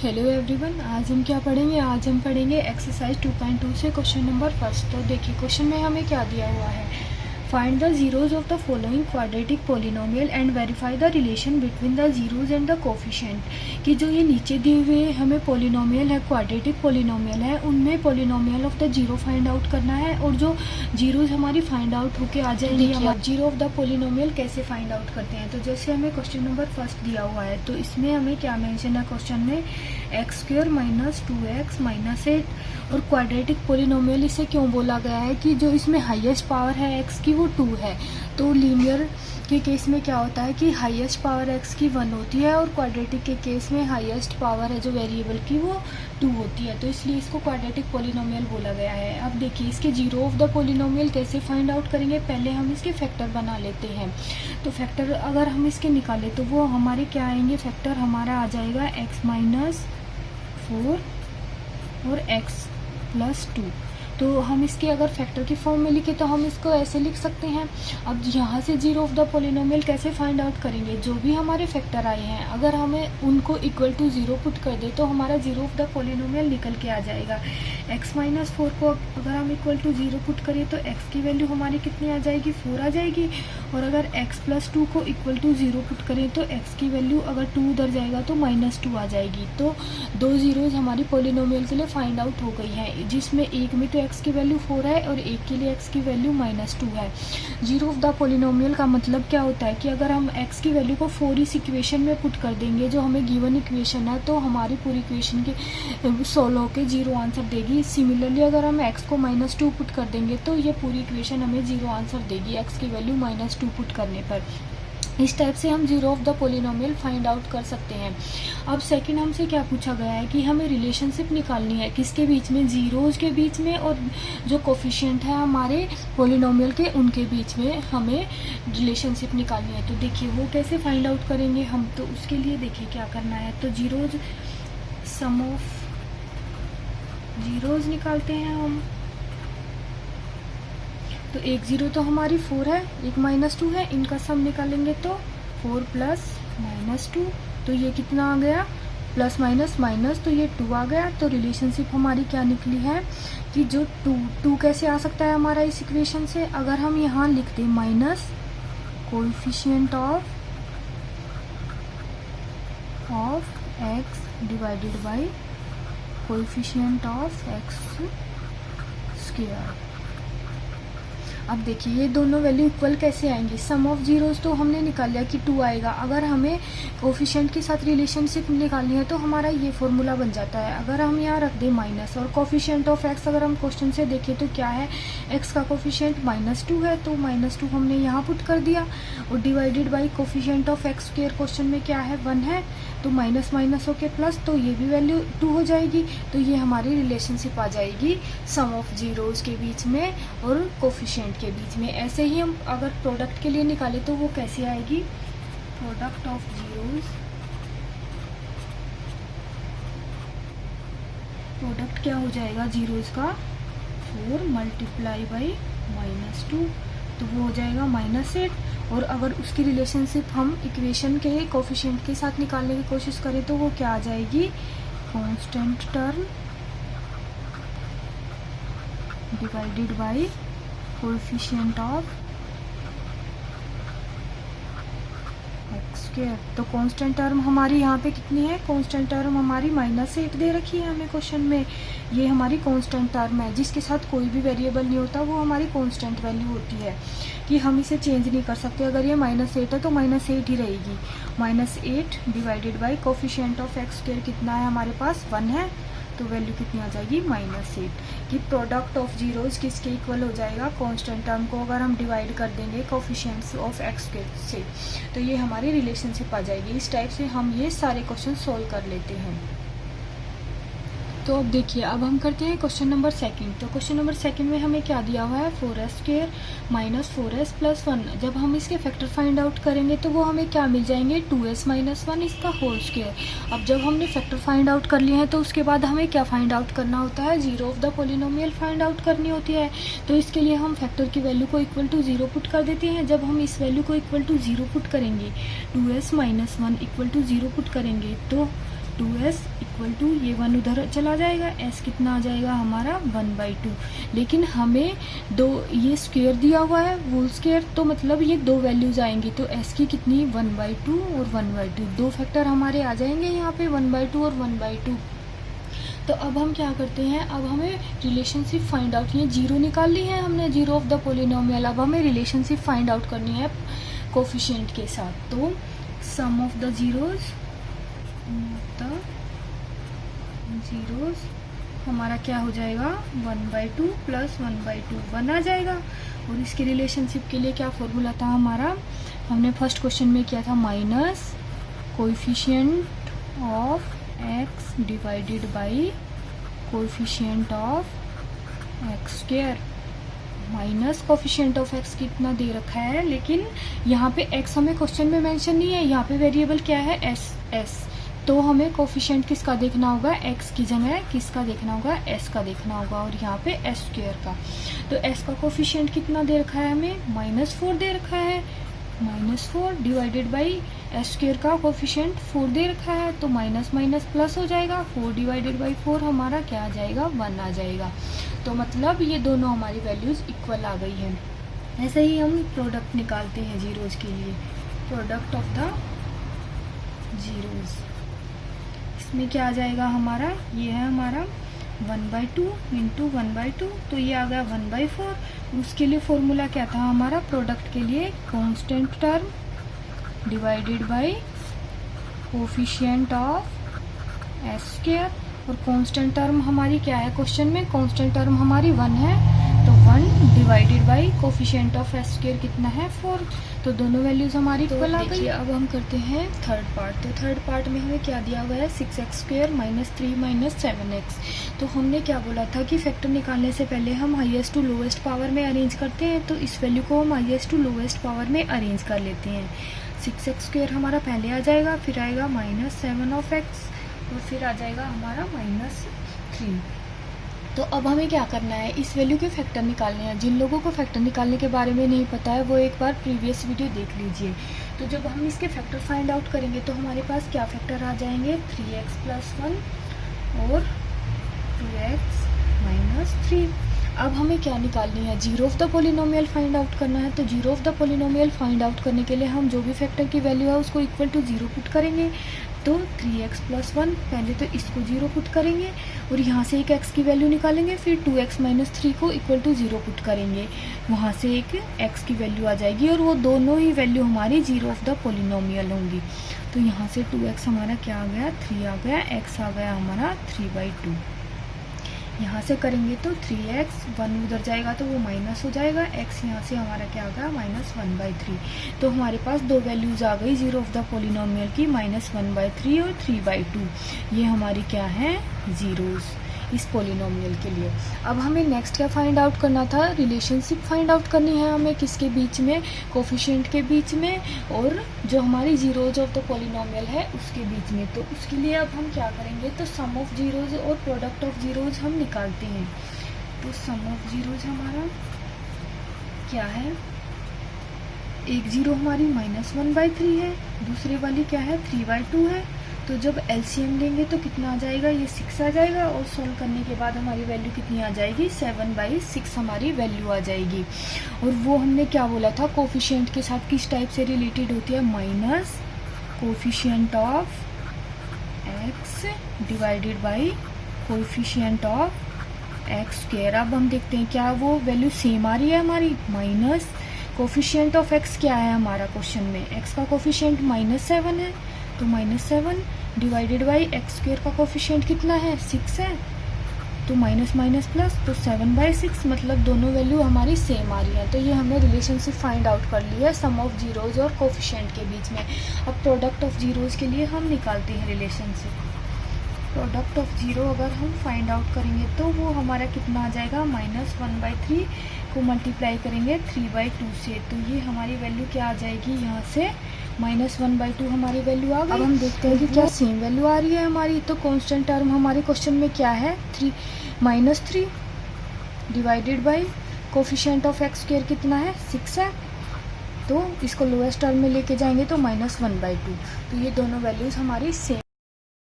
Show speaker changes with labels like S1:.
S1: Hello everyone, आज हम क्या पढ़ेंगे। आज हम पढ़ेंगे एक्सरसाइज 2.2 से क्वेश्चन नंबर फर्स्ट। तो देखिए क्वेश्चन में हमें क्या दिया हुआ है। Find the zeros of the following quadratic polynomial and verify the relation between the zeros and the coefficient. कि जो ये नीचे दिए हुए हमें पोलिनोमियल है, क्वाड्रेटिक पोलिनोमियल है, उनमें polynomial of the zero find out करना है और जो जीरोज हमारी फाइंड आउट होके आ जाएंगी। हम जीरो ऑफ द पोलिनोमियल कैसे फाइंड आउट करते हैं। तो जैसे हमें क्वेश्चन नंबर फर्स्ट दिया हुआ है, तो इसमें हमें क्या मेंशन है क्वेश्चन में, x² माइनस 2x माइनस 8। और क्वाड्रेटिक पोलिनोमियल इसे क्यों बोला गया है कि जो इसमें हाईएस्ट पावर है x की वो 2 है। तो लीनियर के केस में क्या होता है कि हाईएस्ट पावर x की 1 होती है और क्वाड्रेटिक के केस में हाईएस्ट पावर है जो वेरिएबल की वो 2 होती है। तो इसलिए इसको क्वाड्रेटिक पोलिनोमियल बोला गया है। अब देखिए इसके जीरो ऑफ द पोलिनोमियल कैसे फाइंड आउट करेंगे। पहले हम इसके फैक्टर बना लेते हैं। तो फैक्टर अगर हम इसके निकालें तो वो हमारे क्या आएंगे, फैक्टर हमारा आ जाएगा x माइनस 4 और x प्लस 2। तो हम इसके अगर फैक्टर की फॉर्म में लिखे तो हम इसको ऐसे लिख सकते हैं। अब यहाँ से जीरो ऑफ द पोलिनोमियल कैसे फाइंड आउट करेंगे। जो भी हमारे फैक्टर आए हैं अगर हमें उनको इक्वल टू 0 पुट कर दे तो हमारा जीरो ऑफ द पोलिनोमियल निकल के आ जाएगा। x माइनस 4 को अगर हम इक्वल टू 0 पुट करें तो x की वैल्यू हमारी कितनी आ जाएगी, 4 आ जाएगी। और अगर x प्लस 2 को इक्वल टू 0 पुट करें तो x की वैल्यू अगर 2 उधर जाएगा तो माइनस 2 आ जाएगी। तो दो जीरोज हमारी पोलिनोमियल के लिए फाइंड आउट हो गई है, जिसमें एक में तो x की वैल्यू 4 है और एक के लिए x की वैल्यू माइनस 2 है। जीरो ऑफ द पोलिनोमियल का मतलब क्या होता है कि अगर हम x की वैल्यू को 4 इस इक्वेशन में पुट कर देंगे जो हमें गिवन इक्वेशन है, तो हमारी पूरी इक्वेशन के सोल्व होकर 0 आंसर देगी। सिमिलरली अगर हम x को माइनस 2 पुट कर देंगे तो ये पूरी इक्वेशन हमें 0 आंसर देगी x की वैल्यू माइनस 2 पुट करने पर। इस टाइप से हम zero of the polynomial find out कर सकते हैं। अब सेकंड हमसे क्या पूछा गया है कि हमें रिलेशनशिप निकालनी है किसके बीच में, जीरोज के बीच में और जो कोफिशिएंट है हमारे पोलिनोमियल के उनके बीच में हमें रिलेशनशिप निकालनी है। तो देखिए वो कैसे फाइंड आउट करेंगे हम। तो उसके लिए देखिए क्या करना है। तो जीरोज सम ऑफ जीरोज निकालते हैं हम। तो एक जीरो तो हमारी 4 है, एक माइनस 2 है, इनका सम निकालेंगे तो 4 प्लस माइनस 2। तो ये कितना आ गया, प्लस माइनस माइनस, तो ये 2 आ गया। तो रिलेशनशिप हमारी क्या निकली है कि जो 2 कैसे आ सकता है हमारा इस इक्वेशन से। अगर हम यहाँ लिख दें minus coefficient of x divided by coefficient of x square. अब देखिए ये दोनों वैल्यू इक्वल कैसे आएंगी। सम ऑफ जीरोज तो हमने निकाल लिया कि 2 आएगा। अगर हमें कोफिशिएंट के साथ रिलेशनशिप निकालनी है तो हमारा ये फॉर्मूला बन जाता है। अगर हम यहाँ रख दें माइनस और कोफिशिएंट ऑफ x, अगर हम क्वेश्चन से देखें तो क्या है, x का कोफिशिएंट माइनस 2 है तो माइनस 2 हमने यहाँ पुट कर दिया। और divided by coefficient of x square question में क्या है, 1 है, तो माइनस माइनस होके प्लस, तो ये भी वैल्यू 2 हो जाएगी। तो ये हमारी रिलेशनशिप आ जाएगी सम ऑफ जीरोज के बीच में और कोफिशिएंट के बीच में। ऐसे ही हम अगर प्रोडक्ट के लिए निकाले तो वो कैसे आएगी, प्रोडक्ट ऑफ जीरोज, प्रोडक्ट क्या हो जाएगा जीरोज का, 4 मल्टीप्लाई बाई माइनस 2, तो वो हो जाएगा माइनस 8। और अगर उसकी रिलेशनशिप हम इक्वेशन के कोफिशिएंट के साथ निकालने की कोशिश करें तो वो क्या आ जाएगी, constant term divided by coefficient of x square. तो कांस्टेंट टर्म हमारी यहाँ पे कितनी है, कांस्टेंट टर्म हमारी माइनस 8 दे रखी है हमें क्वेश्चन में। ये हमारी कांस्टेंट टर्म है जिसके साथ कोई भी वेरिएबल नहीं होता, वो हमारी कांस्टेंट वैल्यू होती है कि हम इसे चेंज नहीं कर सकते। अगर ये माइनस 8 है तो माइनस 8 ही रहेगी। Minus 8 divided by coefficient of x square कितना है हमारे पास, 1 है, तो वैल्यू कितनी आ जाएगी, माइनस 8। कि प्रोडक्ट ऑफ जीरोज किसके इक्वल हो जाएगा, कांस्टेंट टर्म को अगर हम डिवाइड कर देंगे कोफिशिएंट्स ऑफ x से, तो ये हमारी रिलेशनशिप आ जाएगी। इस टाइप से हम ये सारे क्वेश्चन सॉल्व कर लेते हैं। तो अब देखिए अब हम करते हैं क्वेश्चन नंबर सेकंड। तो क्वेश्चन नंबर सेकंड में हमें क्या दिया हुआ है, 4s square minus 4s plus 1। जब हम इसके फैक्टर फाइंड आउट करेंगे तो वो हमें क्या मिल जाएंगे, 2s माइनस 1 इसका होल स्क्वायर। अब जब हमने फैक्टर फाइंड आउट कर लिए हैं तो उसके बाद हमें क्या फाइंड आउट करना होता है, zero of the polynomial find out करनी होती है। तो इसके लिए हम फैक्टर की वैल्यू को इक्वल टू 0 पुट कर देते हैं। जब हम इस वैल्यू को इक्वल टू 0 पुट करेंगे, 2s minus 1 equal to 0 put करेंगे तो 2s इक्वल टू ये 1 उधर चला जाएगा, s कितना आ जाएगा हमारा 1/2। लेकिन हमें दो ये स्क्वायर दिया हुआ है होल स्क्वायर, तो मतलब ये दो वैल्यूज़ आएंगी, तो s की कितनी 1/2 और 1/2, दो फैक्टर हमारे आ जाएंगे यहाँ पे 1/2 और 1/2। तो अब हम क्या करते हैं, अब हमें रिलेशनशिप फाइंड आउट, ये जीरो निकाल ली है हमने, जीरो ऑफ द पोलिनोमियल। अब हमें रिलेशनशिप फाइंड आउट करनी है कोफिशिएंट के साथ। तो सम ऑफ द जीरोज हमारा क्या हो जाएगा 1/2 प्लस 1/2 1 आ जाएगा। और इसके रिलेशनशिप के लिए क्या फॉर्मूला था हमारा, हमने फर्स्ट क्वेश्चन में किया था minus coefficient of x divided by coefficient of x square. Minus coefficient of x कितना दे रखा है, लेकिन यहाँ पे x हमें क्वेश्चन में मेंशन नहीं है, यहाँ पे वेरिएबल क्या है s। तो हमें कोएफिशिएंट किसका देखना होगा, x की जगह किसका देखना होगा, s का देखना होगा, और यहाँ पे s स्क्वायर का। तो s का कोएफिशिएंट कितना दे रखा है हमें, -4 दे रखा है, -4 डिवाइडेड बाई एस स्क्वायर का कोएफिशिएंट 4 दे रखा है, तो माइनस माइनस प्लस हो जाएगा, 4 डिवाइडेड बाई 4 हमारा क्या आ जाएगा 1 आ जाएगा। तो मतलब ये दोनों हमारी वैल्यूज़ इक्वल आ गई है। ऐसे ही हम प्रोडक्ट निकालते हैं जीरोज़ के लिए, प्रोडक्ट ऑफ द जीरोज़, इसमें क्या आ जाएगा हमारा, ये है हमारा 1/2 इंटू 1/2, तो ये आ गया 1/4। उसके लिए फॉर्मूला क्या था हमारा, प्रोडक्ट के लिए constant term divided by coefficient of S square. और कांस्टेंट टर्म हमारी क्या है क्वेश्चन में, कांस्टेंट टर्म हमारी 1 है, तो 1 divided by coefficient of S square कितना है 4। तो दोनों वैल्यूज हमारी इक्वल आ गई। अब हम करते हैं थर्ड पार्ट। तो थर्ड पार्ट में हमें क्या दिया हुआ है, 6x² - 3 - 7x। तो हमने क्या बोला था कि फैक्टर निकालने से पहले हम हाईएस्ट टू लोवेस्ट पावर में अरेंज करते हैं, तो इस वैल्यू को हम हाईएस्ट टू लोवेस्ट पावर में अरेंज कर लेते हैं। 6x² हमारा पहले आ जाएगा, फिर आएगा -7 और फिर आ जाएगा हमारा -3। तो अब हमें क्या करना है, इस वैल्यू के फैक्टर निकालने हैं। जिन लोगों को फैक्टर निकालने के बारे में नहीं पता है वो एक बार प्रीवियस वीडियो देख लीजिए। तो जब हम इसके फैक्टर फाइंड आउट करेंगे तो हमारे पास क्या फैक्टर आ जाएंगे, 3x + 1 और 2x - 3। अब हमें क्या निकालनी है, zero of the polynomial find out करना है। तो zero of the polynomial find out करने के लिए हम जो भी फैक्टर की वैल्यू है उसको इक्वल टू 0 पुट करेंगे। तो 3x + 1, पहले तो इसको 0 पुट करेंगे और यहाँ से एक x की वैल्यू निकालेंगे, फिर 2x - 3 को इक्वल टू 0 पुट करेंगे, वहाँ से एक x की वैल्यू आ जाएगी और वो दोनों ही वैल्यू हमारी जीरो ऑफ द पोलिनोमियल होंगी। तो यहाँ से 2x हमारा क्या आ गया, 3 आ गया, x आ गया हमारा 3/2। यहाँ से करेंगे तो 3x, 1 उधर जाएगा तो वो माइनस हो जाएगा, x यहाँ से हमारा क्या आ गया -1/3। तो हमारे पास दो वैल्यूज़ आ गई जीरो ऑफ द पोलिनोमियल की, -1/3 और 3/2। ये हमारी क्या है, जीरोज़ इस पोलिनोमियल के लिए। अब हमें नेक्स्ट क्या फाइंड आउट करना था, रिलेशनशिप फाइंड आउट करनी है हमें किसके बीच में, कोफिशिएंट के बीच में और जो हमारी जीरोज ऑफ द पोलिनोमियल है उसके बीच में। तो उसके लिए अब हम क्या करेंगे, तो सम ऑफ जीरोज और प्रोडक्ट ऑफ जीरोज हम निकालते हैं। तो सम ऑफ जीरोज हमारा क्या है, एक जीरो हमारी -1/3 है, दूसरे वाली क्या है 3/2 है। तो जब एलसीएम लेंगे तो कितना आ जाएगा, ये 6 आ जाएगा और सोल्व करने के बाद हमारी वैल्यू कितनी आ जाएगी, 7/6 हमारी वैल्यू आ जाएगी। और वो हमने क्या बोला था, कोफिशिएंट के साथ किस टाइप से रिलेटेड होती है, minus coefficient of x divided by coefficient of x square. अब हम देखते हैं क्या वो वैल्यू सेम आ रही है हमारी, माइनस कोफिशिएंट ऑफ एक्स क्या है हमारा क्वेश्चन में, एक्स का कोफिशिएंट -7 है, तो -7 डिवाइडेड बाई एक्स स्क्वायर का कोफिशिएंट कितना है 6 है, तो माइनस माइनस प्लस, तो 7/6, मतलब दोनों वैल्यू हमारी सेम आ रही है। तो ये हमने रिलेशनशिप फाइंड आउट कर ली है सम ऑफ जीरोज और कोफिशिएंट के बीच में। अब प्रोडक्ट ऑफ जीरोज के लिए हम निकालते हैं रिलेशनशिप। प्रोडक्ट ऑफ जीरो अगर हम फाइंड आउट करेंगे तो वो हमारा कितना आ जाएगा, -1/3 को मल्टीप्लाई करेंगे 3/2 से, तो ये हमारी वैल्यू क्या आ जाएगी, यहाँ से -1/2 हमारी वैल्यू आ गई। अब हम देखते हैं कि क्या सेम वैल्यू आ रही है हमारी। तो कांस्टेंट टर्म हमारे क्वेश्चन में क्या है, -3 divided by coefficient of x square कितना है 6 है, तो इसको लोएस्ट टर्म में लेके जाएंगे तो -1/2। तो ये दोनों वैल्यूज़ हमारी सेम